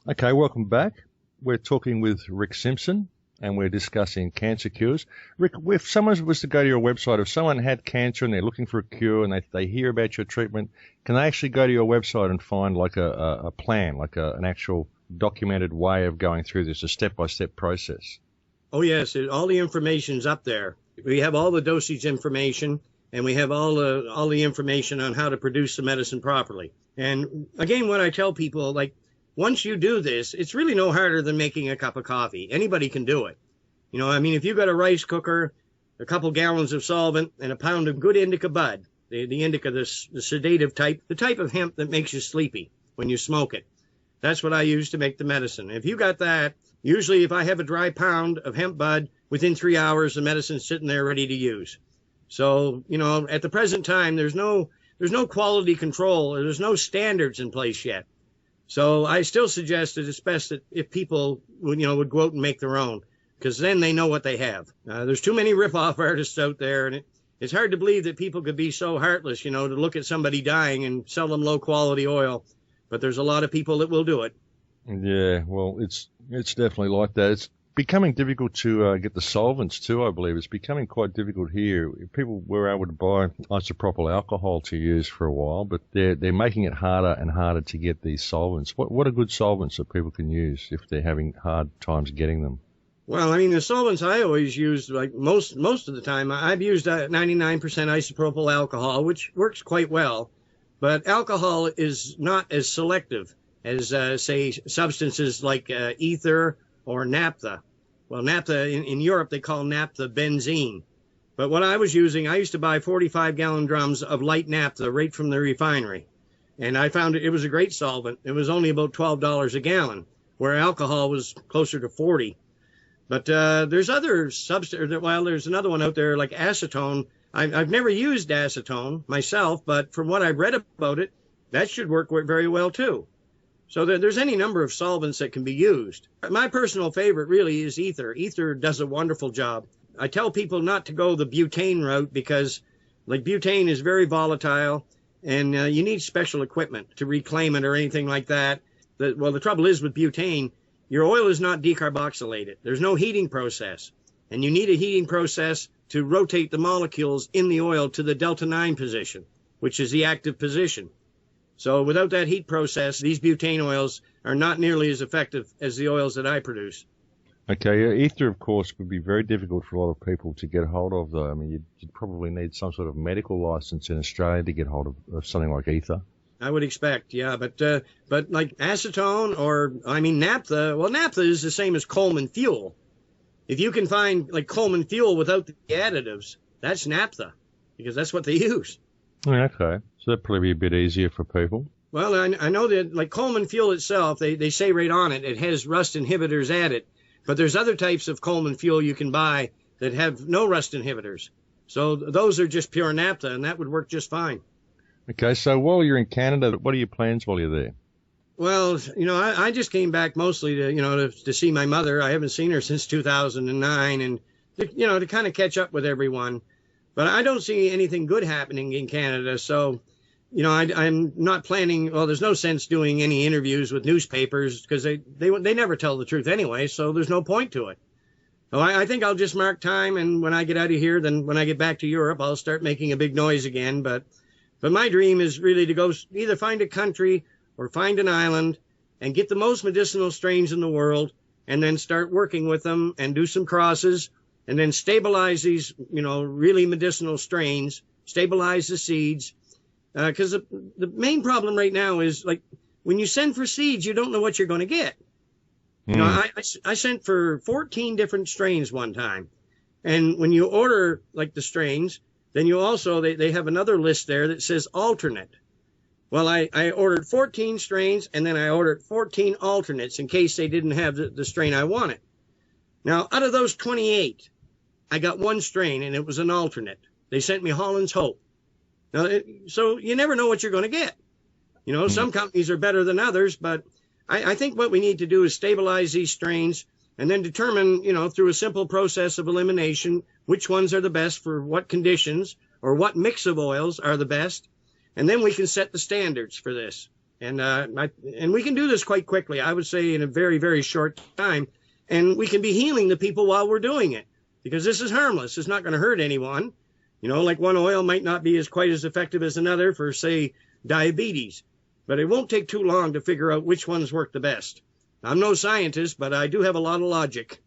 Okay, welcome back. We're talking with Rick Simpson and we're discussing cancer cures. Rick, if someone was to go to your website, if someone had cancer and they're looking for a cure and they hear about your treatment, can they actually go to your website and find like a plan, like an actual documented way of going through this, a step-by-step process? Oh, yes. All the information's up there. We have all the dosage information, and we have all the information on how to produce the medicine properly. And again, what I tell people, like, once you do this, it's really no harder than making a cup of coffee. Anybody can do it. I mean, if you've got a rice cooker, a couple gallons of solvent, and a pound of good indica bud, the indica, the sedative type, the type of hemp that makes you sleepy when you smoke it. That's what I use to make the medicine. If you got that, usually if I have a dry pound of hemp bud, within 3 hours, the medicine's sitting there ready to use. So, at the present time, there's no quality control, or there's no standards in place yet. So I still suggest that it's best that if people would go out and make their own, because then they know what they have. There's too many rip-off artists out there, and it's hard to believe that people could be so heartless, to look at somebody dying and sell them low-quality oil. But there's a lot of people that will do it. Yeah, well, it's definitely like that. It's becoming difficult to get the solvents too, I believe. It's becoming quite difficult here. People were able to buy isopropyl alcohol to use for a while, but they're making it harder and harder to get these solvents. What are good solvents that people can use if they're having hard times getting them? Well, I mean, the solvents I always use, like most of the time, I've used 99% isopropyl alcohol, which works quite well. But alcohol is not as selective as, say, substances like ether or naphtha. Well, naphtha, in Europe, they call naphtha benzene. But what I was using, I used to buy 45-gallon drums of light naphtha right from the refinery. And I found it was a great solvent. It was only about $12 a gallon, where alcohol was closer to 40. But there's other substances. Well, there's another one out there like acetone. I've never used acetone myself, but from what I've read about it, that should work very well too. So there's any number of solvents that can be used. My personal favorite really is ether. Ether does a wonderful job. I tell people not to go the butane route because, like, butane is very volatile, and you need special equipment to reclaim it or anything like that. The trouble is with butane, your oil is not decarboxylated. There's no heating process, and you need a heating process to rotate the molecules in the oil to the delta 9 position, which is the active position. So without that heat process, these butane oils are not nearly as effective as the oils that I produce. Okay, ether, of course, would be very difficult for a lot of people to get hold of, though. I mean, you'd probably need some sort of medical license in Australia to get hold of something like ether. I would expect, yeah, but like acetone or, naphtha, well, naphtha is the same as Coleman fuel. If you can find, like, Coleman fuel without the additives, that's naphtha, because that's what they use. Okay, so that'd probably be a bit easier for people. Well, I know that, like, Coleman fuel itself, they say right on it, it has rust inhibitors added. But there's other types of Coleman fuel you can buy that have no rust inhibitors. So those are just pure naphtha, and that would work just fine. Okay, so while you're in Canada, what are your plans while you're there? Well, I just came back mostly to see my mother. I haven't seen her since 2009, and, to kind of catch up with everyone. But I don't see anything good happening in Canada, so, I'm not planning. Well, there's no sense doing any interviews with newspapers because they never tell the truth anyway, so there's no point to it. So I think I'll just mark time, and when I get out of here, then when I get back to Europe, I'll start making a big noise again. But my dream is really to go either find a country or find an island and get the most medicinal strains in the world and then start working with them and do some crosses and then stabilize these, really medicinal strains, stabilize the seeds. Because the main problem right now is, like, when you send for seeds, you don't know what you're going to get. I sent for 14 different strains one time. And when you order, like, the strains, then you also, they have another list there that says alternate. Well, I ordered 14 strains, and then I ordered 14 alternates in case they didn't have the strain I wanted. Now, out of those 28, I got one strain, and it was an alternate. They sent me Holland's Hope. Now, so you never know what you're going to get. Some companies are better than others, but I think what we need to do is stabilize these strains and then determine, through a simple process of elimination, which ones are the best for what conditions or what mix of oils are the best. And then we can set the standards for this. And we can do this quite quickly. I would say in a very, very short time. And we can be healing the people while we're doing it, because this is harmless. It's not going to hurt anyone. Like one oil might not be quite as effective as another for, say, diabetes. But it won't take too long to figure out which ones work the best. I'm no scientist, but I do have a lot of logic.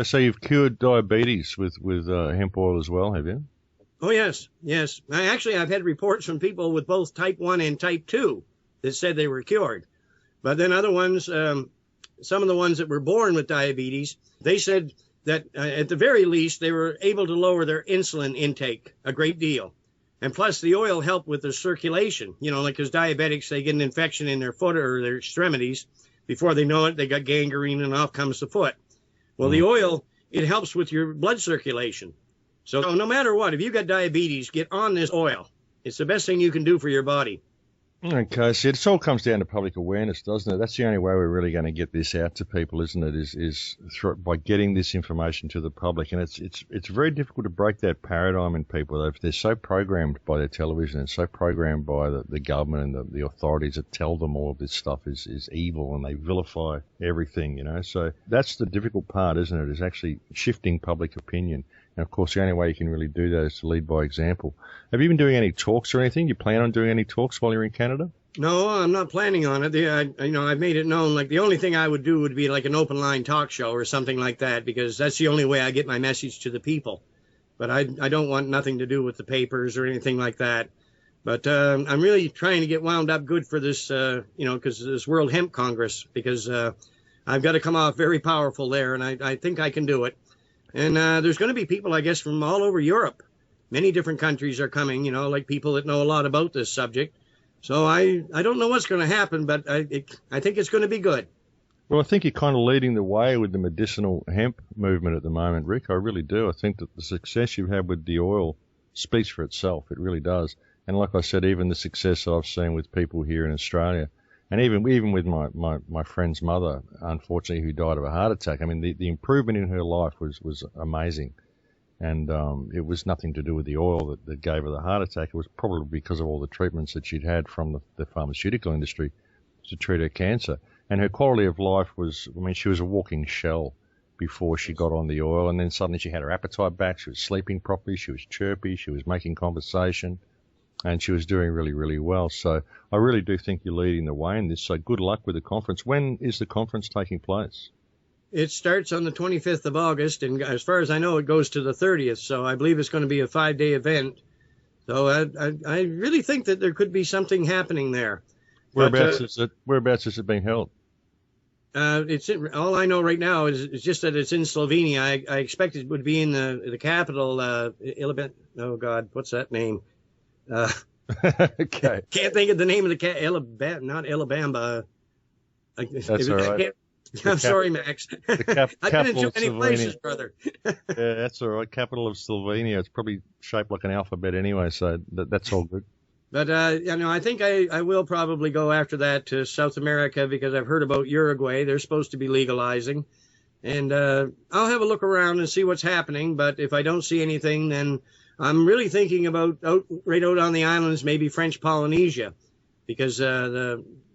So you've cured diabetes with hemp oil as well, have you? Oh, yes. I've had reports from people with both type 1 and type 2 that said they were cured. But then other ones, some of the ones that were born with diabetes, they said that at the very least they were able to lower their insulin intake a great deal. And plus the oil helped with their circulation, like as diabetics, they get an infection in their foot or their extremities. Before they know it, they got gangrene and off comes the foot. Well, the oil, it helps with your blood circulation. So no matter what, if you got diabetes, get on this oil. It's the best thing you can do for your body. Okay, so it all comes down to public awareness, doesn't it? That's the only way we're really going to get this out to people, isn't it? Is by getting this information to the public, and it's very difficult to break that paradigm in people. They're so programmed by their television and so programmed by the government and the authorities that tell them all of this stuff is evil, and they vilify everything, So that's the difficult part, isn't it? Is actually shifting public opinion. And of course, the only way you can really do that is to lead by example. Have you been doing any talks or anything? You plan on doing any talks while you're in Canada? No, I'm not planning on it. I've made it known, like the only thing I would do would be like an open line talk show or something like that, because that's the only way I get my message to the people. But I don't want nothing to do with the papers or anything like that. But I'm really trying to get wound up good for this, because this World Hemp Congress, because I've got to come off very powerful there, and I think I can do it. And there's going to be people, I guess, from all over Europe. Many different countries are coming, like people that know a lot about this subject. So I don't know what's going to happen, but I think it's going to be good. Well, I think you're kind of leading the way with the medicinal hemp movement at the moment, Rick. I really do. I think that the success you've had with the oil speaks for itself. It really does. And like I said, even the success I've seen with people here in Australia, and even with my friend's mother, unfortunately, who died of a heart attack. I mean, the improvement in her life was amazing. And it was nothing to do with the oil that gave her the heart attack. It was probably because of all the treatments that she'd had from the pharmaceutical industry to treat her cancer. And her quality of life she was a walking shell before she got on the oil. And then suddenly she had her appetite back. She was sleeping properly. She was chirpy. She was making conversation. And she was doing really, really well. So I really do think you're leading the way in this. So good luck with the conference. When is the conference taking place? It starts on the 25th of August, and as far as I know, it goes to the 30th. So I believe it's going to be a 5-day event. So I really think that there could be something happening there. Whereabouts is it being held? All I know right now is just that it's in Slovenia. I expect it would be in the capital, oh God, what's that name? Okay. Can't think of the name of the not Alabama. That's all right. I'm sorry, Max. I've been in too many places, brother. Yeah, that's all right. Capital of Slovenia. It's probably shaped like an alphabet anyway, so that's all good. But I think I will probably go after that to South America, because I've heard about Uruguay. They're supposed to be legalizing, and I'll have a look around and see what's happening. But if I don't see anything, then I'm really thinking about right out on the islands, maybe French Polynesia, because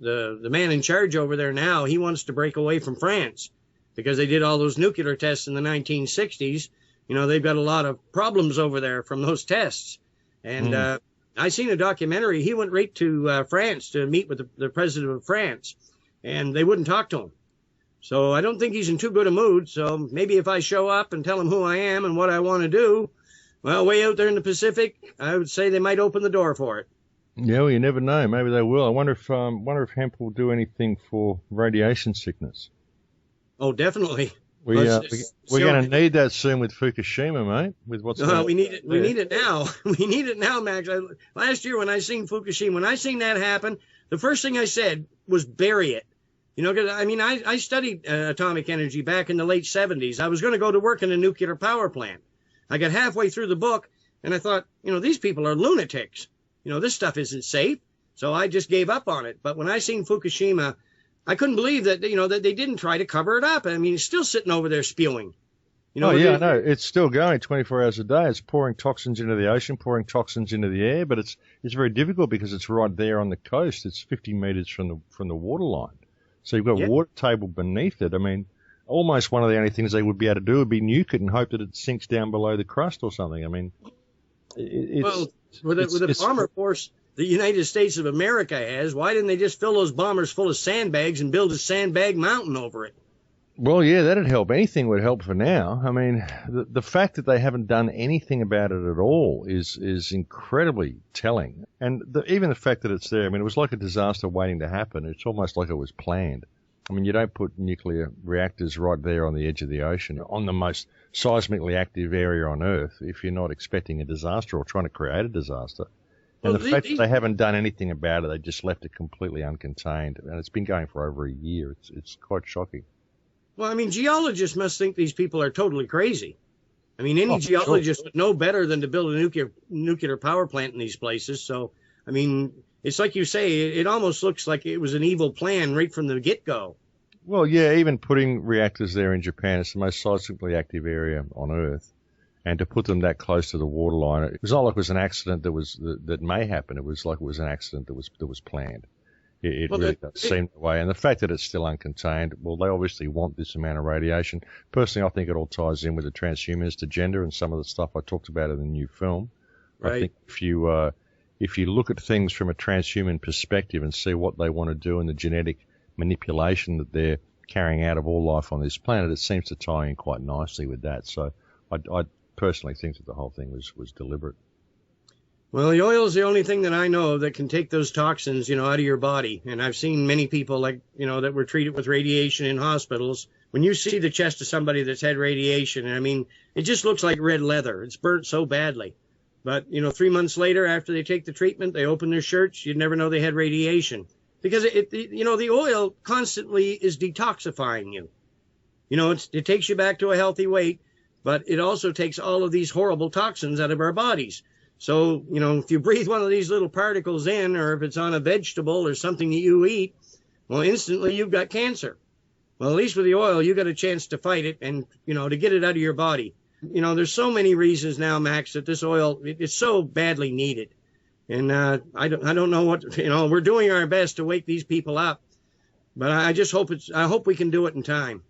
the man in charge over there now, he wants to break away from France because they did all those nuclear tests in the 1960s. They've got a lot of problems over there from those tests. And I seen a documentary. He went right to France to meet with the president of France, and they wouldn't talk to him. So I don't think he's in too good a mood. So maybe if I show up and tell him who I am and what I want to do, well, way out there in the Pacific, I would say they might open the door for it. Yeah, well, you never know. Maybe they will. I wonder if hemp will do anything for radiation sickness. Oh, definitely. We're going to need that soon with Fukushima, mate. With what's we need it. We need it now. We need it now, Max. Last year when I seen Fukushima, when I seen that happen, the first thing I said was bury it. Because I studied atomic energy back in the late 70s. I was going to go to work in a nuclear power plant. I got halfway through the book, and I thought, these people are lunatics. This stuff isn't safe. So I just gave up on it. But when I seen Fukushima, I couldn't believe that, that they didn't try to cover it up. It's still sitting over there spewing. You Oh, know, yeah, I know. It's still going 24 hours a day. It's pouring toxins into the ocean, pouring toxins into the air, but it's very difficult because it's right there on the coast. It's 50 meters from the water line. So you've got yeah. water table beneath it. I mean, almost one of the only things they would be able to do would be nuke it and hope that it sinks down below the crust or something. I mean, Well, with the bomber force the United States of America has, why didn't they just fill those bombers full of sandbags and build a sandbag mountain over it? Well, yeah, that'd help. Anything would help for now. I mean, the fact that they haven't done anything about it at all is incredibly telling. And even the fact that it's there, I mean, it was like a disaster waiting to happen. It's almost like it was planned. I mean, you don't put nuclear reactors right there on the edge of the ocean, on the most seismically active area on Earth, if you're not expecting a disaster or trying to create a disaster. And the fact that they haven't done anything about it, they just left it completely uncontained. And it's been going for over a year. It's quite shocking. Well, I mean, geologists must think these people are totally crazy. I mean, any geologist would know better than to build a nuclear power plant in these places. So, I mean, it's like you say, it almost looks like it was an evil plan right from the get-go. Well, yeah, even putting reactors there in Japan, it's the most seismically active area on Earth. And to put them that close to the waterline, it was not like it was an accident that may happen. It was like it was an accident that was planned. It really does seem that way. And the fact that it's still uncontained, well, they obviously want this amount of radiation. Personally, I think it all ties in with the transhumanist agenda and some of the stuff I talked about in the new film. Right. I think if you look at things from a transhuman perspective and see what they want to do and the genetic manipulation that they're carrying out of all life on this planet, it seems to tie in quite nicely with that. So I personally think that the whole thing was deliberate. Well, the oil is the only thing that I know of that can take those toxins, out of your body. And I've seen many people that were treated with radiation in hospitals. When you see the chest of somebody that's had radiation, I mean, it just looks like red leather. It's burnt so badly. But, 3 months later, after they take the treatment, they open their shirts. You'd never know they had radiation because the oil constantly is detoxifying you. It takes you back to a healthy weight, but it also takes all of these horrible toxins out of our bodies. So, if you breathe one of these little particles in, or if it's on a vegetable or something that you eat, well, instantly you've got cancer. Well, at least with the oil, you got a chance to fight it and, to get it out of your body. There's so many reasons now, Max, that this oil, it's so badly needed. And I don't know what, we're doing our best to wake these people up. But I hope we can do it in time.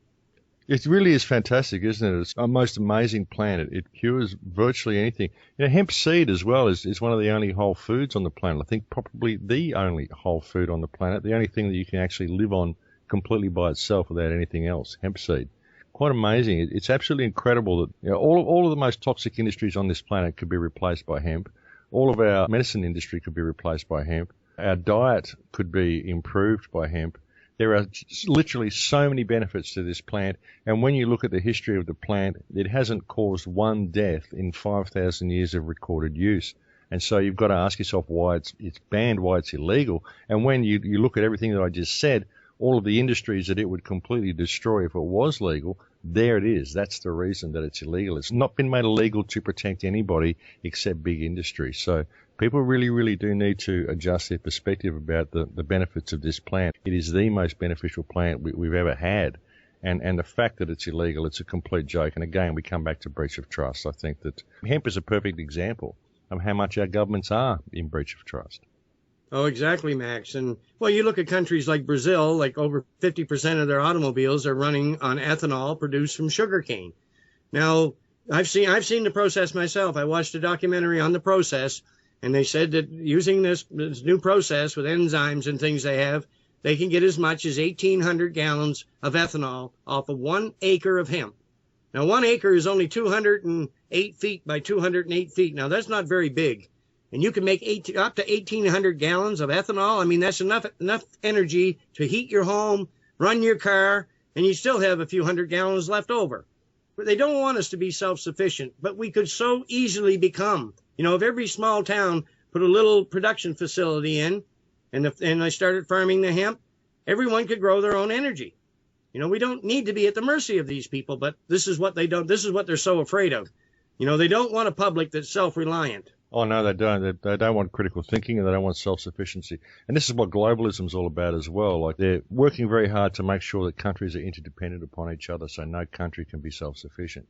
It really is fantastic, isn't it? It's a most amazing plant. It cures virtually anything. Hemp seed as well is one of the only whole foods on the planet. I think probably the only whole food on the planet, the only thing that you can actually live on completely by itself without anything else, hemp seed. Quite amazing. It's absolutely incredible that all of the most toxic industries on this planet could be replaced by hemp. All of our medicine industry could be replaced by hemp. Our diet could be improved by hemp. There are literally so many benefits to this plant, and when you look at the history of the plant, it hasn't caused one death in 5,000 years of recorded use. And so you've got to ask yourself why it's banned, why it's illegal. And when you look at everything that I just said, all of the industries that it would completely destroy if it was legal, there it is. That's the reason that it's illegal. It's not been made illegal to protect anybody except big industry. So people really, really do need to adjust their perspective about the benefits of this plant. It is the most beneficial plant we've ever had. And the fact that it's illegal, it's a complete joke. And again, we come back to breach of trust. I think that hemp is a perfect example of how much our governments are in breach of trust. Oh, exactly, Max. And, well, you look at countries like Brazil, like over 50% of their automobiles are running on ethanol produced from sugarcane. Now, I've seen the process myself. I watched a documentary on the process, and they said that using this new process with enzymes and things they can get as much as 1,800 gallons of ethanol off of 1 acre of hemp. Now, 1 acre is only 208 feet by 208 feet. Now, that's not very big. And you can make up to 1,800 gallons of ethanol. I mean, that's enough energy to heat your home, run your car, and you still have a few hundred gallons left over. But they don't want us to be self-sufficient, but we could so easily become. If every small town put a little production facility in, and they started farming the hemp, everyone could grow their own energy. We don't need to be at the mercy of these people, but this is what they don't. This is what they're so afraid of. They don't want a public that's self-reliant. Oh, no, they don't. They don't want critical thinking, and they don't want self-sufficiency. And this is what globalism is all about as well. Like, they're working very hard to make sure that countries are interdependent upon each other, so no country can be self-sufficient.